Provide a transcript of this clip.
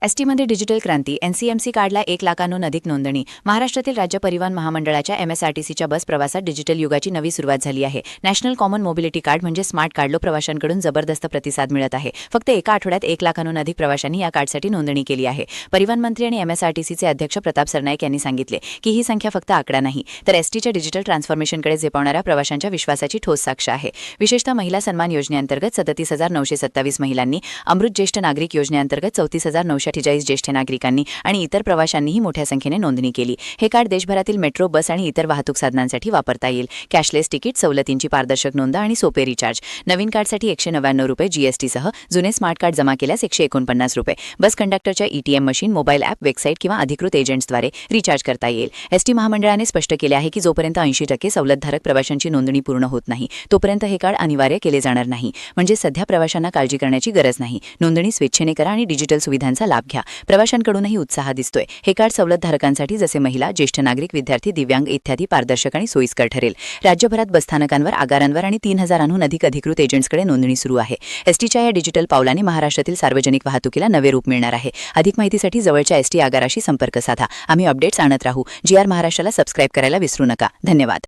एसटीमध्ये digital क्रांती. NCMC कार्डला 1 लाखांहून अधिक नोंदणी. महाराष्ट्रातील राज्य परिवहन महामंडळाच्या एमएसआरटीसीच्या बस प्रवासात डिजिटल युगाची नवी सुरुवात झाली आहे. नॅशनल कॉमन मोबिलिटी कार्ड म्हणजे स्मार्ट कार्डला प्रवाशांकडून जबरदस्त प्रतिसाद मिळत आहे. फक्त एका आठवड्यात 1 लाखांहून अधिक प्रवाशांनी या कार्डसाठी नोंदणी केली आहे. परिवहन मंत्री आणि एमएसआरटीसीचे अध्यक्ष प्रताप सरनाईक यांनी सांगितले की ही संख्या फक्त आकडा नाही, तर एसटीच्या डिजिटल ट्रान्सफॉर्मेशनकडे झेपावणाऱ्या प्रवाशांच्या विश्वासाची ठोस साक्ष आहे. विशेषतः महिला सन्मान योजनेअंतर्गत 37,927 महिलांनी, अमृत ज्येष्ठ नागरिक योजनेअंतर्गत 34,948 ज्येष्ठ नागरिकांनी आणि इतर प्रवाशांनीही मोठ्या संख्येने नोंदणी केली. हे कार्ड देशभरातील मेट्रो, बस आणि इतर वाहतूक साधनांसाठी वापरता येईल. कॅशलेस तिकीट, सवलतींची पारदर्शक नोंद आणि सोपे रिचार्ज. नवीन कार्डसाठी 199 रुपये जीएसटीसह, जुने स्मार्ट कार्ड जमा केल्यास 149 रुपये. बस कंडक्टरच्या ETM machine, mobile app, website किंवा अधिकृत एजंट्सद्वारे रिचार्ज करता येईल. एसटी महामंडळाने स्पष्ट केले आहे की जोपर्यंत 80% सवलतधारक प्रवाशांची नोंदणी पूर्ण होत नाही, तोपर्यंत हे कार्ड अनिवार्य केले जाणार नाही. म्हणजे सध्या प्रवाशांना काळजी करण्याची गरज नाही. नोंदणी स्वेच्छेने करा आणि डिजिटल सुविधांचा लाभ घ्या. प्रवाशांकडूनही उत्साह दिसतोय. हे कार्ड सवलतधारकांसाठी जसे महिला, ज्येष्ठ नागरिक, विद्यार्थी, दिव्यांग इत्यादी पारदर्शक आणि सोयीस्कर ठरेल. राज्यभरात बसस्थानकांवर, आगारांवर आणि 3,000हून अधिक अधिकृत एजंट्सकडे नोंदणी सुरू आहे. एसटीच्या या डिजिटल पावलाने महाराष्ट्रातील सार्वजनिक वाहतुकीला नवे रूप मिळणार आहे. अधिक माहितीसाठी जवळच्या एसटी आगाराशी संपर्क साधा. आम्ही अपडेट्स आणत राहू. GR महाराष्ट्राला सबस्क्राईब करायला विसरू नका. धन्यवाद.